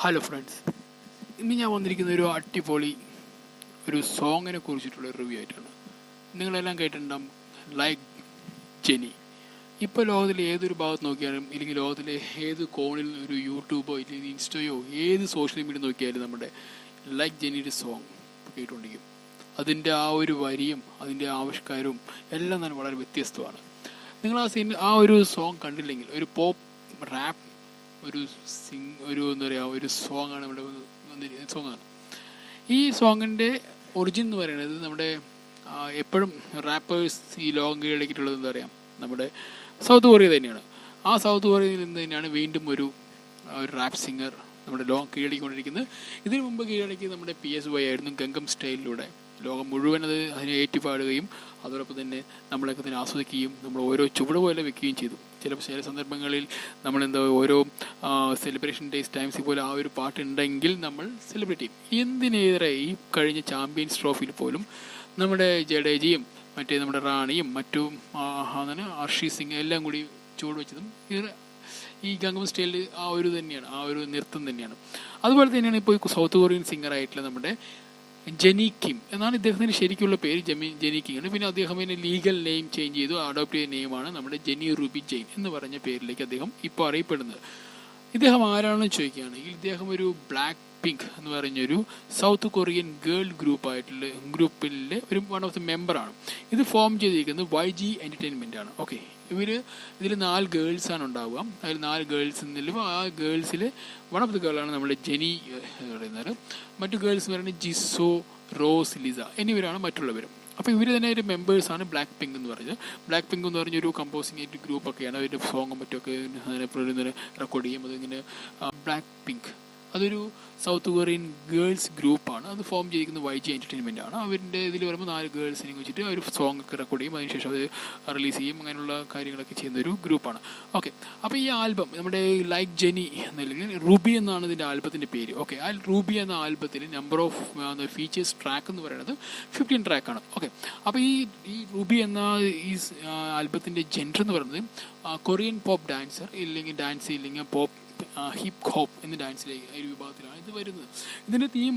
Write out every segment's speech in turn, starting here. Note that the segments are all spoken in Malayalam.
ഹലോ ഫ്രണ്ട്സ്, ഇന്ന് ഞാൻ വന്നിരിക്കുന്ന ഒരു അടിപൊളി ഒരു സോങ്ങിനെ കുറിച്ചിട്ടുള്ള റിവ്യൂ ആയിട്ടാണ്. നിങ്ങളെല്ലാം കേട്ടിട്ടുണ്ടാകും, ലൈക്ക് ജെനി. ഇപ്പോൾ ലോകത്തിലെ ഏതൊരു ഭാഗത്ത് നോക്കിയാലും, ഇല്ലെങ്കിൽ ലോകത്തിലെ ഏത് കോണിൽ ഒരു യൂട്യൂബോ ഇല്ലെങ്കിൽ ഇൻസ്റ്റയോ ഏത് സോഷ്യൽ മീഡിയ നോക്കിയാലും നമ്മുടെ ലൈക്ക് ജെനിയുടെ സോങ് കേട്ടുകൊണ്ടിരിക്കും. അതിൻ്റെ ആ ഒരു വരിയും അതിൻ്റെ ആവിഷ്കാരവും എല്ലാം തന്നെ വളരെ വ്യത്യസ്തമാണ്. നിങ്ങൾ ആ ഒരു സോങ് കണ്ടില്ലെങ്കിൽ, ഒരു പോപ്പ് റാപ്പ് എന്താ പറയുക, ഒരു സോങ്ങാണ് ഇവിടെ വന്നിരിക്കുന്ന സോങ്ങാണ്. ഈ സോങ്ങിൻ്റെ ഒറിജിൻ എന്ന് പറയുന്നത് നമ്മുടെ എപ്പോഴും റാപ്പേഴ്സ് ഈ ലോകം കീഴടക്കിയിട്ടുള്ളത് എന്താ പറയുക, നമ്മുടെ സൗത്ത് കൊറിയ തന്നെയാണ്. ആ സൗത്ത് കൊറിയയിൽ നിന്ന് തന്നെയാണ് വീണ്ടും ഒരു റാപ്പ് സിംഗർ നമ്മുടെ ലോകം കീഴടക്കിക്കൊണ്ടിരിക്കുന്നത്. ഇതിനു മുമ്പ് കീഴടക്കി നമ്മുടെ PSY ആയിരുന്നു. ഗംഗം സ്റ്റൈലിലൂടെ ലോകം മുഴുവൻ അതിനെ ഏറ്റുപാടുകയും അതോടൊപ്പം തന്നെ നമ്മളൊക്കെ തന്നെ ആസ്വദിക്കുകയും നമ്മൾ ഓരോ ചുവട് പോലെ വെക്കുകയും ചെയ്തു. ചില സന്ദർഭങ്ങളിൽ നമ്മളെന്താ ഓരോ സെലിബ്രേഷൻ ഡേയ്സ് ടൈംസിൽ പോലെ ആ ഒരു പാട്ടുണ്ടെങ്കിൽ നമ്മൾ സെലിബ്രേറ്റ് ചെയ്യും. എന്തിനേറെ ഈ കഴിഞ്ഞ ചാമ്പ്യൻസ് ട്രോഫിയിൽ പോലും നമ്മുടെ ജഡേജയും മറ്റേ നമ്മുടെ റാണിയും മറ്റും അങ്ങനെ അർഷി സിംഗ് എല്ലാം കൂടി ചുവട് വെച്ചതും ഈ ഗംഗം സ്റ്റൈലിൽ ആ ഒരു തന്നെയാണ്, ആ ഒരു നൃത്തം തന്നെയാണ്. അതുപോലെ തന്നെയാണ് ഇപ്പോൾ സൗത്ത് കൊറിയൻ സിംഗറായിട്ടുള്ള നമ്മുടെ ജെനി കിം എന്നാണ് ഇദ്ദേഹത്തിൻ്റെ ശരിക്കുള്ള പേര്. ജെനി കിം ആണ്. പിന്നെ അദ്ദേഹം പിന്നെ ലീഗൽ നെയിം ചേഞ്ച് ചെയ്തു. അഡോപ്റ്റ് ചെയ്ത നെയിമാണ് നമ്മുടെ ജെനി റൂബി ജെയിൻ എന്ന് പറഞ്ഞ പേരിലേക്ക് അദ്ദേഹം ഇപ്പോൾ അറിയപ്പെടുന്നത്. ഇദ്ദേഹം ആരാണെന്ന് ചോദിക്കുകയാണെങ്കിൽ, ഇദ്ദേഹം ഒരു ബ്ലാക്ക് പിങ്ക് എന്ന് പറഞ്ഞൊരു സൗത്ത് കൊറിയൻ ഗേൾ ഗ്രൂപ്പിലെ ഒരു വൺ ഓഫ് ദി മെമ്പറാണ്. ഇത് ഫോം ചെയ്തിരിക്കുന്നത് YG എൻ്റർടൈൻമെൻ്റ് ആണ്. ഓക്കെ, ഇതിൽ 4 ഗേൾസാണ് ഉണ്ടാവുക. അതിൽ 4 ഗേൾസ് എന്നിലും ആ ഗേൾസിൽ വൺ ഓഫ് ദി ഗേളാണ് നമ്മുടെ ജെനി എന്ന് പറയുന്നത്. മറ്റു ഗേൾസ് എന്ന് പറയുന്നത് ജിസോ, റോസ്, ലിസ എന്നിവരാണ് മറ്റുള്ളവരും. അപ്പോൾ ഇവർ തന്നെ ഒരു മെമ്പേഴ്സാണ് ബ്ലാക്ക് പിങ്ക് എന്ന് പറയുന്നത്. ബ്ലാക്ക് പിങ്ക് എന്ന് പറഞ്ഞൊരു കമ്പോസിങ് ആയിട്ട് ഗ്രൂപ്പൊക്കെയാണ്. അവരുടെ സോങ്ങും മറ്റൊക്കെ റെക്കോർഡ് ചെയ്യും. അതിങ്ങനെ ബ്ലാക്ക് പിങ്ക് അതൊരു സൗത്ത് കൊറിയൻ ഗേൾസ് ഗ്രൂപ്പാണ്. അത് ഫോം ചെയ്തിരിക്കുന്നത് YG എൻ്റർടൈൻമെൻ്റ് ആണ്. അവരുടെ ഇതിൽ വരുമ്പോൾ 4 ഗേൾസിനെ വെച്ചിട്ട് അവർ സോങ് ഒക്കെ റെക്കോർഡ് ചെയ്യും. അതിനുശേഷം അത് റിലീസ് ചെയ്യും. അങ്ങനെയുള്ള കാര്യങ്ങളൊക്കെ ചെയ്യുന്ന ഒരു ഗ്രൂപ്പാണ്. ഓക്കെ, അപ്പോൾ ഈ ആൽബം നമ്മുടെ ലൈക്ക് ജെനി എന്നല്ലെങ്കിൽ റൂബി എന്നാണ് ഇതിൻ്റെ ആൽബത്തിൻ്റെ പേര്. ഓക്കെ, ആ റൂബി എന്ന ആൽബത്തിൽ നമ്പർ ഓഫ് ഫീച്ചേഴ്സ് ട്രാക്ക് എന്ന് പറയുന്നത് 15 ട്രാക്കാണ്. ഓക്കെ, അപ്പോൾ ഈ റൂബി എന്ന ഈ ആൽബത്തിൻ്റെ ജെൻഡർ എന്ന് പറയുന്നത് കൊറിയൻ പോപ്പ് ഡാൻസർ ഇല്ലെങ്കിൽ പോപ്പ് ഹിപ്പ് ഹോപ്പ് എന്ന ഡാൻസിലേക്ക് ഒരു വിഭാഗത്തിലാണ് ഇത് വരുന്നത്. ഇതിൻ്റെ തീം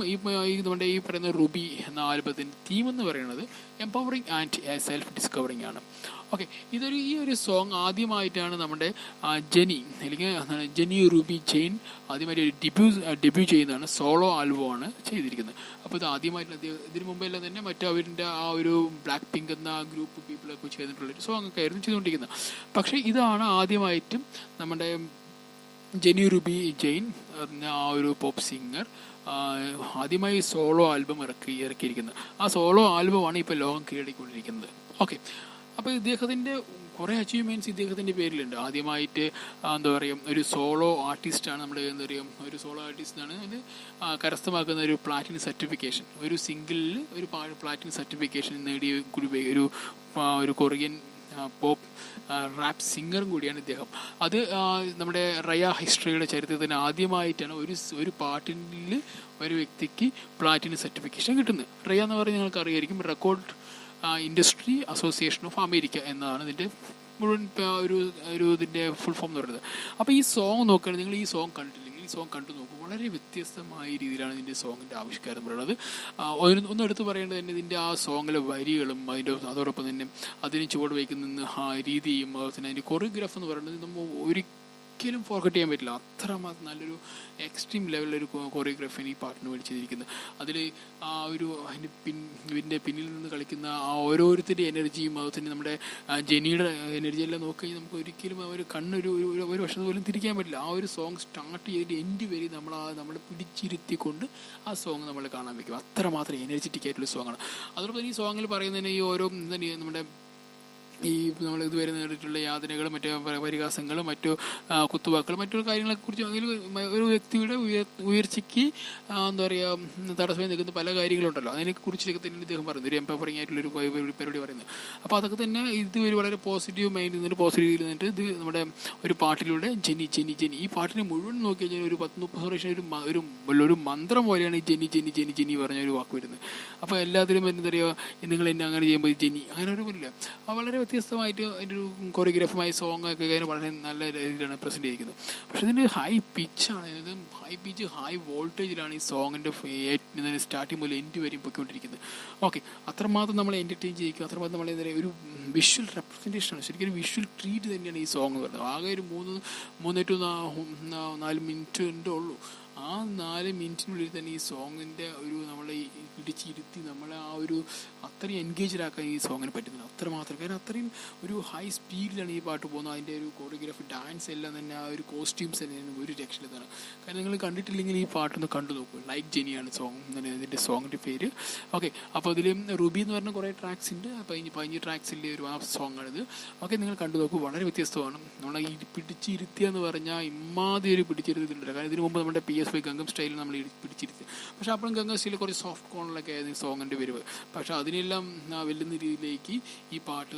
നമ്മുടെ ഈ പറയുന്ന റൂബി എന്ന ആൽബത്തിൻ്റെ തീം എന്ന് പറയുന്നത് എംപവറിങ് ആൻഡ് സെൽഫ് ഡിസ്കവറിങ് ആണ്. ഓക്കെ, ഈ ഒരു സോങ് ആദ്യമായിട്ടാണ് നമ്മുടെ ജെനി റൂബി ജെയിൻ ആദ്യമായിട്ട് ഒരു ഡെബ്യൂ ചെയ്യുന്നതാണ്. സോളോ ആൽബമാണ് ചെയ്തിരിക്കുന്നത്. അപ്പോൾ ഇത് ആദ്യമായിട്ട് ഇതിനു മുമ്പെല്ലാം തന്നെ അവരുടെ ആ ഒരു ബ്ലാക്ക് പിങ്ക് എന്ന ഗ്രൂപ്പ് പീപ്പിളൊക്കെ ചെയ്തിട്ടുള്ളൊരു സോങ് ഒക്കെ ആയിരുന്നു ചെയ്തുകൊണ്ടിരിക്കുന്നത്. പക്ഷേ ഇതാണ് ആദ്യമായിട്ടും നമ്മുടെ ജെനി റൂബി ജെയിൻ ആ ഒരു പോപ്പ് സിംഗർ ആദ്യമായി സോളോ ആൽബം ഇറക്കിയിരിക്കുന്നത്. ആ സോളോ ആൽബമാണ് ഇപ്പോൾ ലോകം കീഴടക്കിക്കൊണ്ടിരിക്കുന്നത്. ഓക്കെ, അപ്പോൾ ഇദ്ദേഹത്തിൻ്റെ കുറേ അച്ചീവ്മെൻറ്റ്സ് ഇദ്ദേഹത്തിൻ്റെ പേരിലുണ്ട്. ആദ്യമായിട്ട് എന്താ പറയുക, ഒരു സോളോ ആർട്ടിസ്റ്റാണ് നമ്മുടെ എന്താ പറയുക, ഒരു സോളോ ആർട്ടിസ്റ്റാണ് അത് കരസ്ഥമാക്കുന്ന ഒരു പ്ലാറ്റിനം സർട്ടിഫിക്കേഷൻ. ഒരു സിംഗിളിൽ ഒരു പ്ലാറ്റിനം സർട്ടിഫിക്കേഷൻ നേടിയ ഒരു കൊറിയൻ പോപ്പ് റാപ്പ് സിംഗറും കൂടിയാണ് ഇദ്ദേഹം. അത് നമ്മുടെ റയ ഹിസ്റ്ററിയുടെ ചരിത്രത്തിന് ആദ്യമായിട്ടാണ് ഒരു പാട്ടിൽ ഒരു വ്യക്തിക്ക് പ്ലാറ്റിനം സർട്ടിഫിക്കേഷൻ കിട്ടുന്നത്. റയ എന്ന് പറഞ്ഞാൽ നിങ്ങൾക്ക് അറിയായിരിക്കും, record industry association of America എന്നാണ് ഇതിൻ്റെ മുഴുവൻ ഇതിൻ്റെ ഫുൾ ഫോം എന്ന് പറയുന്നത്. അപ്പോൾ ഈ സോങ് നോക്കുകയാണെങ്കിൽ, നിങ്ങൾ ഈ സോങ് കണ്ടില്ലെങ്കിൽ ഈ സോങ് കണ്ടു നോക്കും. വളരെ വ്യത്യസ്തമായ രീതിയിലാണ് ഇതിൻ്റെ സോങ്ങിൻ്റെ ആവിഷ്കാരം പറയുന്നത്. ഒന്ന് എടുത്ത് പറയേണ്ടത് തന്നെ ഇതിൻ്റെ ആ സോങ്ങിലെ വരികളും അതോടൊപ്പം തന്നെ അതിന് ചുവട് വയ്ക്കുന്ന രീതിയും അതുപോലെ തന്നെ അതിൻ്റെ കൊറിയോഗ്രാഫ് എന്ന് പറയുന്നത് നമ്മൾ ഒരിക്കലും ഫോർഗറ്റ് ചെയ്യാൻ പറ്റില്ല. അത്രമാത്രം നല്ലൊരു എക്സ്ട്രീം ലെവലിലൊരു കൊറിയോഗ്രാഫിയാണ് ഈ പാട്ടിന് വേണ്ടി ചെയ്തിരിക്കുന്നത്. അതിൽ ആ ഇതിൻ്റെ പിന്നിൽ നിന്ന് കളിക്കുന്ന ആ ഓരോരുത്തരുടെ എനർജിയും അതുപോലെ തന്നെ നമ്മുടെ ജെനിയുടെ എനർജിയെല്ലാം നോക്കി നമുക്ക് ഒരിക്കലും ഒരു ഒരു വർഷം പോലും തിരിക്കാൻ പറ്റില്ല. ആ ഒരു സോങ് സ്റ്റാർട്ട് ചെയ്തിട്ട് എൻഡ് വരെ നമ്മൾ പിടിച്ചിരുത്തിക്കൊണ്ട് ആ സോങ് നമ്മൾ കാണാൻ വയ്ക്കും. അത്രമാത്രം എനർജറ്റിക് ആയിട്ടുള്ള സോങ്ങാണ്. അതോടൊപ്പം ഈ സോങ്ങിൽ പറയുന്നതിന് ഈ ഓരോ നമ്മുടെ നമ്മൾ ഇതുവരെ നേടിയിട്ടുള്ള യാതനകളും മറ്റു പരിഹാസങ്ങളും മറ്റു കുത്തുവാക്കുകളും മറ്റു കാര്യങ്ങളെക്കുറിച്ച് അതിൽ ഒരു വ്യക്തിയുടെ ഉയർച്ചയ്ക്ക് എന്താ പറയുക തടസ്സമായി നിൽക്കുന്ന പല കാര്യങ്ങളുണ്ടല്ലോ. അതിനെക്കുറിച്ചൊക്കെ തന്നെ ഇദ്ദേഹം പറയുന്നത് ഒരു എംപവറിങ് ആയിട്ടുള്ളൊരു പരിപാടി പറയുന്നത്. അപ്പോൾ അതൊക്കെ തന്നെ ഇത് ഒരു വളരെ പോസിറ്റീവ് മൈൻഡ് നിന്നിട്ട് പോസിറ്റീവ് നിന്നിട്ട് ഇത് നമ്മുടെ ഒരു പാട്ടിലൂടെ ജെനി ഈ പാട്ടിനെ മുഴുവൻ നോക്കി കഴിഞ്ഞാൽ ഒരു 10-30 പ്രാവശ്യം ഒരു മന്ത്രം പോലെയാണ് ഈ ജെനി പറഞ്ഞ ഒരു വാക്ക് വരുന്നത്. അപ്പോൾ എല്ലാത്തിലും എന്താ പറയുക, നിങ്ങൾ എന്നെ അങ്ങനെ ചെയ്യുമ്പോൾ ജെനി അങ്ങനെ ഒരു ഇല്ല. വളരെ വ്യത്യസ്തമായിട്ട് അതിൻ്റെ ഒരു കൊറിയോഗ്രാഫുമായി സോങ് ഒക്കെ വളരെ നല്ല രീതിയിലാണ് പ്രസൻറ്റ് ചെയ്തിരിക്കുന്നത്. പക്ഷേ ഇതിൻ്റെ ഹൈ പിച്ചാണ്. ഇത് ഹൈ പിച്ച് ഹൈ വോൾട്ടേജിലാണ് ഈ സോങ്ങിൻ്റെ സ്റ്റാർട്ടിങ് മുതൽ എൻഡ് വരെയും പൊയ്ക്കൊണ്ടിരിക്കുന്നത്. ഓക്കെ, അത്രമാത്രം നമ്മളെ എൻ്റർടൈൻ ചെയ്യിക്കും, അത്രമാത്രം നമ്മളെ എന്താ പറയുക ഒരു വിഷ്വൽ റെപ്രസെൻറ്റേഷനാണ്, ശരിക്കും ഒരു വിഷ്വൽ ട്രീറ്റ് തന്നെയാണ് ഈ സോങ് വരുന്നത്. ആകെ ഒരു 4 മിനിറ്റിൻ്റെ ഉള്ളൂ. ആ 4 മിനിറ്റിനുള്ളിൽ തന്നെ ഈ സോങ്ങിൻ്റെ ഒരു നമ്മളെ പിടിച്ചിരുത്തി നമ്മളെ ആ ഒരു അത്രയും എൻഗേജ്ഡ് ആക്കാൻ ഈ സോങ്ങിന് പറ്റുന്നില്ല, അത്രമാത്രം. കാരണം അത്രയും ഒരു ഹൈ സ്പീഡിലാണ് ഈ പാട്ട് പോകുന്നത്. അതിൻ്റെ ഒരു കോറിയോഗ്രാഫി, ഡാൻസ് എല്ലാം തന്നെ, ആ ഒരു കോസ്റ്റ്യൂംസ് തന്നെ ഒരു രക്ഷയിലാണ്. കാരണം നിങ്ങൾ കണ്ടിട്ടില്ലെങ്കിൽ ഈ പാട്ടൊന്ന് കണ്ടു നോക്കൂ. ലൈക്ക് ജെനിയാണ് സോങ്, ഇതിൻ്റെ സോങ്ങിൻ്റെ പേര്. ഓക്കെ, അപ്പോൾ അതിൽ റുബി എന്ന് പറഞ്ഞ കുറേ ട്രാക്സ് ഉണ്ട്, 15 ട്രാക്സിൻ്റെ ഒരു ആ സോങ്ങാണിത്. ഓക്കെ, നിങ്ങൾ കണ്ടു നോക്കൂ, വളരെ വ്യത്യസ്തമാണ്. നമ്മളെ ഈ പിടിച്ചിരുത്തിയ എന്ന് പറഞ്ഞാൽ ഇമ്മാതിരി ഒരു പിടിച്ചിരുത്തിയിട്ടുണ്ട്. കാരണം ഇതിനു മുമ്പ് നമ്മുടെ PSY ഗംഗം സ്റ്റൈലിൽ നമ്മൾ പിടിച്ചിരുത്തി, പക്ഷേ അപ്പോഴും ഗംഗം സ്റ്റൈലിൽ കുറച്ച് സോഫ്റ്റ് കോണിലൊക്കെ ആയിരുന്നു സോങ്ങിൻ്റെ വരവ്. പക്ഷേ അതിനെല്ലാം വെല്ലുന്ന രീതിയിലേക്ക് ഈ പാട്ട്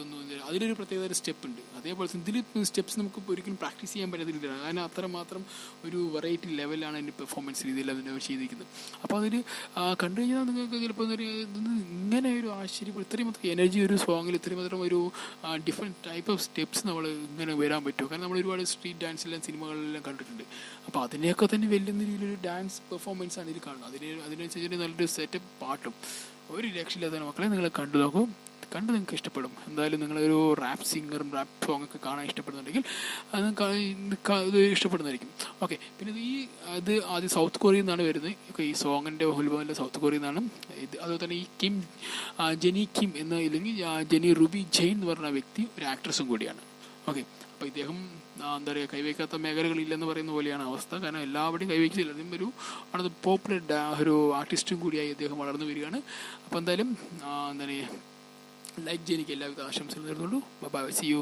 അതിലൊരു പ്രത്യേകത സ്റ്റെപ്പ് ഉണ്ട്. അതേപോലെ ഇതിൽ സ്റ്റെപ്സ് നമുക്ക് ഒരിക്കലും പ്രാക്ടീസ് ചെയ്യാൻ പറ്റത്തില്ല, കാരണം അത്രമാത്രം ഒരു വെറൈറ്റി ലെവലാണ് എൻ്റെ പെർഫോമൻസ് രീതിയിൽ അതിൻ്റെ ചെയ്തിരിക്കുന്നത്. അപ്പോൾ അതിൽ കണ്ടു കഴിഞ്ഞാൽ നിങ്ങൾക്ക് ചിലപ്പോൾ ഇങ്ങനെ ഒരു ആശ്ചര്യം, ഇത്രയും മാത്രം എനർജി ഒരു സോങ്ങിൽ, ഇത്രയും മാത്രം ഒരു ഡിഫറെൻറ്റ് ടൈപ്പ് ഓഫ് സ്റ്റെപ്സ് നമ്മൾ ഇങ്ങനെ വരാൻ പറ്റുമോ? കാരണം നമ്മൾ ഒരുപാട് സ്ട്രീറ്റ് ഡാൻസെല്ലാം സിനിമകളിലെല്ലാം കണ്ടിട്ടുണ്ട്. അപ്പോൾ അതിനെയൊക്കെ തന്നെ വെല്ലുന്ന രീതിയിലൊരു ഡാൻസ് പെർഫോമൻസാണ് ഇതിൽ കാണുന്നത്. അതിനനുസരിച്ച് നല്ലൊരു സെറ്റപ്പ് പാട്ടും ഒരു രക്ഷയില്ലാത്ത മക്കളെ നിങ്ങൾ കണ്ടു നോക്കും, കണ്ട് നിങ്ങൾക്ക് ഇഷ്ടപ്പെടും. എന്തായാലും നിങ്ങളൊരു റാപ്പ് സിംഗറും റാപ്പ് സോങ്ങൊക്കെ കാണാൻ ഇഷ്ടപ്പെടുന്നുണ്ടെങ്കിൽ അത് ഇഷ്ടപ്പെടുന്നതായിരിക്കും. ഓക്കെ, പിന്നെ ഇത് ആദ്യം സൗത്ത് കൊറിയയിൽ നിന്നാണ് വരുന്നത്. ഈ സോങ്ങിൻ്റെ ഉത്ഭവം സൗത്ത് കൊറിയയിൽ നിന്നാണ്. അതുപോലെ തന്നെ ഈ ജെനി കിം ഇല്ലെങ്കിൽ ജെനി റുബി ജെയിൻ എന്ന് പറഞ്ഞ വ്യക്തി ഒരു ആക്ട്രസും കൂടിയാണ്. ഓക്കെ, അപ്പോൾ ഇദ്ദേഹം എന്താ പറയുക, കൈവയ്ക്കാത്ത മേഖലകളില്ലെന്ന് പറയുന്ന പോലെയാണ് അവസ്ഥ. കാരണം എല്ലാവരുടെയും കൈവയ്ക്കുന്നില്ല. അതിനും ഒരു പോപ്പുലർ ഒരു ആർട്ടിസ്റ്റും കൂടിയായി അദ്ദേഹം വളർന്നു വരികയാണ്. അപ്പോൾ എന്തായാലും എന്താ പറയുക, ലൈക്ക് ജെനിക്ക് എല്ലാവിധ ആശംസകൾ നേർന്നുള്ളൂ. By, see you.